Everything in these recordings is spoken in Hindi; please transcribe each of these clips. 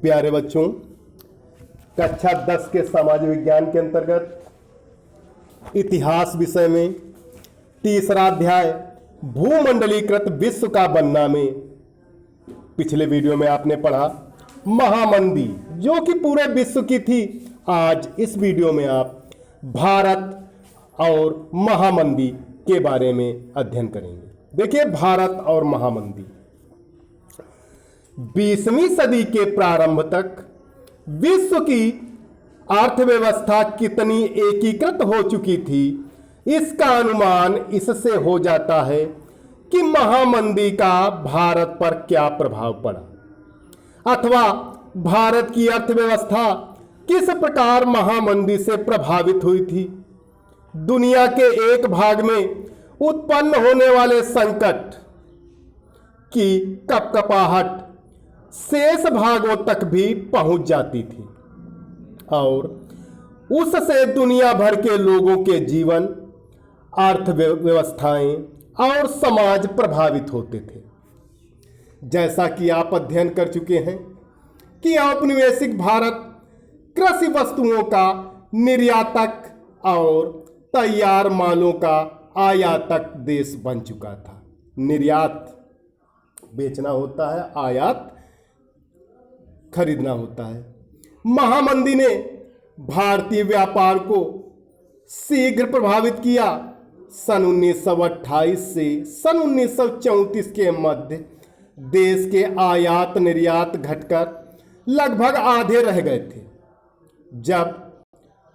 प्यारे बच्चों, कक्षा 10 के सामाजिक विज्ञान के अंतर्गत इतिहास विषय में तीसरा अध्याय भूमंडलीकृत विश्व का बनना में पिछले वीडियो में आपने पढ़ा महामंदी जो कि पूरे विश्व की थी। आज इस वीडियो में आप भारत और महामंदी के बारे में अध्ययन करेंगे। देखिए, भारत और महामंदी 20वीं सदी के प्रारंभ तक विश्व की अर्थव्यवस्था कितनी एकीकृत हो चुकी थी, इसका अनुमान इससे हो जाता है कि महामंदी का भारत पर क्या प्रभाव पड़ा अथवा भारत की अर्थव्यवस्था किस प्रकार महामंदी से प्रभावित हुई थी। दुनिया के एक भाग में उत्पन्न होने वाले संकट की कपकपाहट शेष भागों तक भी पहुंच जाती थी और उससे दुनिया भर के लोगों के जीवन, अर्थव्यवस्थाएं और समाज प्रभावित होते थे। जैसा कि आप अध्ययन कर चुके हैं कि औपनिवेशिक भारत कृषि वस्तुओं का निर्यातक और तैयार मालों का आयातक देश बन चुका था। निर्यात बेचना होता है, आयात खरीदना होता है। महामंदी ने भारतीय व्यापार को शीघ्र प्रभावित किया। सन 1928 से सन 1934 के मध्य देश के आयात निर्यात घटकर लगभग आधे रह गए थे। जब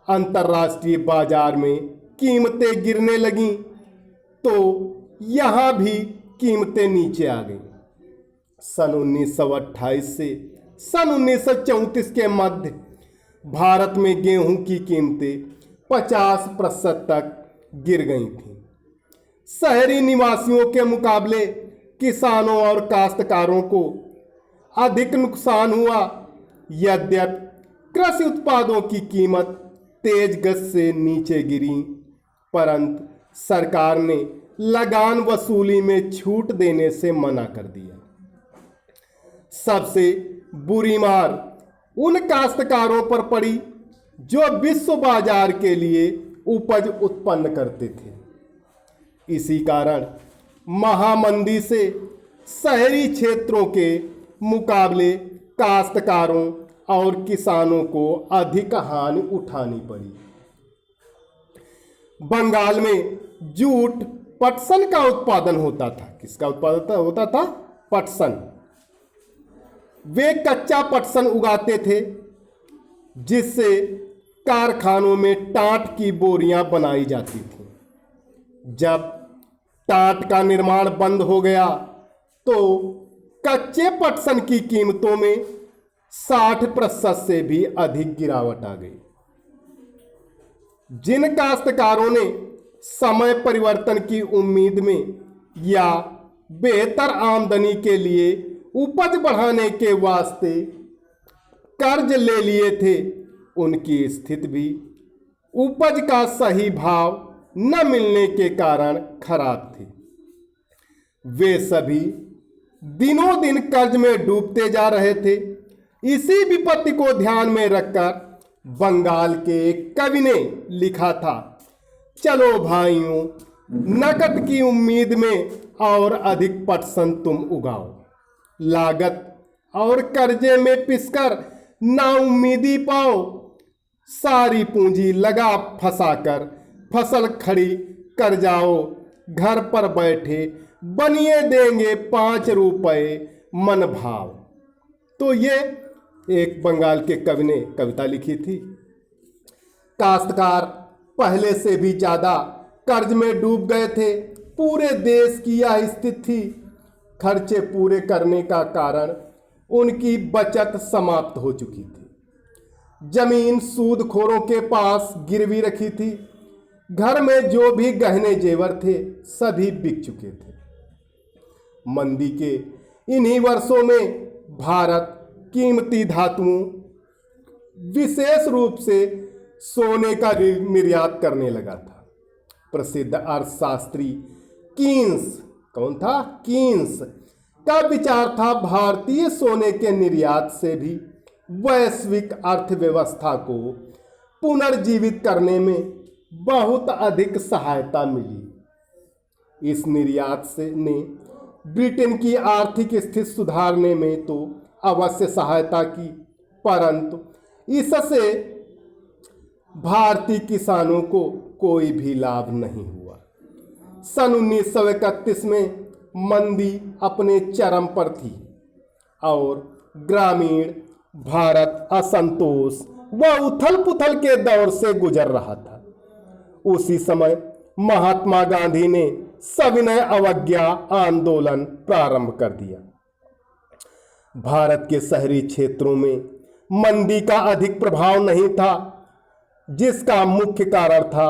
अंतर्राष्ट्रीय बाजार में कीमतें गिरने लगीं तो यहां भी कीमतें नीचे आ गईं। सन 1928 से सन 1934 के मध्य भारत में गेहूं की कीमतें 50% तक गिर गई थीं। शहरी निवासियों के मुकाबले किसानों और काश्तकारों को अधिक नुकसान हुआ। यद्यपि कृषि उत्पादों की कीमत तेज गति से नीचे गिरी, परंतु सरकार ने लगान वसूली में छूट देने से मना कर दिया। सबसे बुरी मार उन काश्तकारों पर पड़ी जो विश्व बाजार के लिए उपज उत्पन्न करते थे। इसी कारण महामंदी से शहरी क्षेत्रों के मुकाबले काश्तकारों और किसानों को अधिक हानि उठानी पड़ी। बंगाल में जूट पटसन का उत्पादन होता था। किसका उत्पादन होता था? पटसन। वे कच्चा पटसन उगाते थे जिससे कारखानों में टाट की बोरियां बनाई जाती थी। जब टाट का निर्माण बंद हो गया तो कच्चे पटसन की कीमतों में 60% से भी अधिक गिरावट आ गई। जिन काश्तकारों ने समय परिवर्तन की उम्मीद में या बेहतर आमदनी के लिए उपज बढ़ाने के वास्ते कर्ज ले लिए थे, उनकी स्थिति भी उपज का सही भाव न मिलने के कारण खराब थी। वे सभी दिनों दिन कर्ज में डूबते जा रहे थे। इसी विपत्ति को ध्यान में रखकर बंगाल के एक कवि ने लिखा था, चलो भाइयों नकद की उम्मीद में और अधिक पटसन तुम उगाओ, लागत और कर्जे में पिसकर नाउम्मीदी पाओ, सारी पूंजी लगा फंसाकर फसल खड़ी कर जाओ, घर पर बैठे बनिए देंगे 5 रुपए मन भाव। तो ये एक बंगाल के कवि ने कविता लिखी थी। काश्तकार पहले से भी ज्यादा कर्ज में डूब गए थे। पूरे देश की यह स्थिति थी। खर्चे पूरे करने का कारण उनकी बचत समाप्त हो चुकी थी। जमीन सूदखोरों के पास गिरवी रखी थी। घर में जो भी गहने जेवर थे सभी बिक चुके थे। मंदी के इन्हीं वर्षों में भारत कीमती धातुओं, विशेष रूप से सोने का निर्यात करने लगा था। प्रसिद्ध अर्थशास्त्री कीन्स, कौन था? कीन्स का विचार था भारतीय सोने के निर्यात से भी वैश्विक अर्थव्यवस्था को पुनर्जीवित करने में बहुत अधिक सहायता मिली। इस निर्यात से ने ब्रिटेन की आर्थिक स्थिति सुधारने में तो अवश्य सहायता की, परंतु इससे भारतीय किसानों को कोई भी लाभ नहीं हुआ। सन 1931 में मंदी अपने चरम पर थी और ग्रामीण भारत असंतोष व उथल पुथल के दौर से गुजर रहा था। उसी समय महात्मा गांधी ने सविनय अवज्ञा आंदोलन प्रारंभ कर दिया। भारत के शहरी क्षेत्रों में मंदी का अधिक प्रभाव नहीं था, जिसका मुख्य कारण था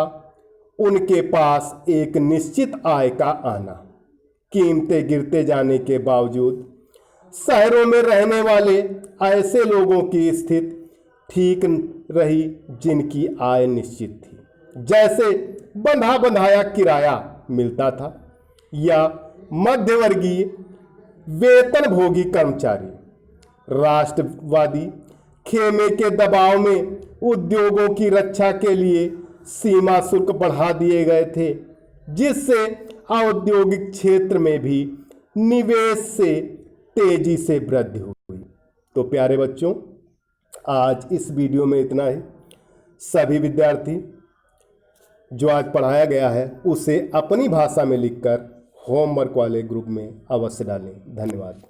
उनके पास एक निश्चित आय का आना। कीमतें गिरते जाने के बावजूद शहरों में रहने वाले ऐसे लोगों की स्थिति ठीक रही जिनकी आय निश्चित थी, जैसे बंधा बंधाया किराया मिलता था या मध्यवर्गीय वेतनभोगी कर्मचारी। राष्ट्रवादी खेमे के दबाव में उद्योगों की रक्षा के लिए सीमा शुल्क बढ़ा दिए गए थे, जिससे औद्योगिक क्षेत्र में भी निवेश से तेजी से वृद्धि हुई। तो प्यारे बच्चों, आज इस वीडियो में इतना ही। सभी विद्यार्थी जो आज पढ़ाया गया है उसे अपनी भाषा में लिखकर होमवर्क वाले ग्रुप में अवश्य डालें। धन्यवाद।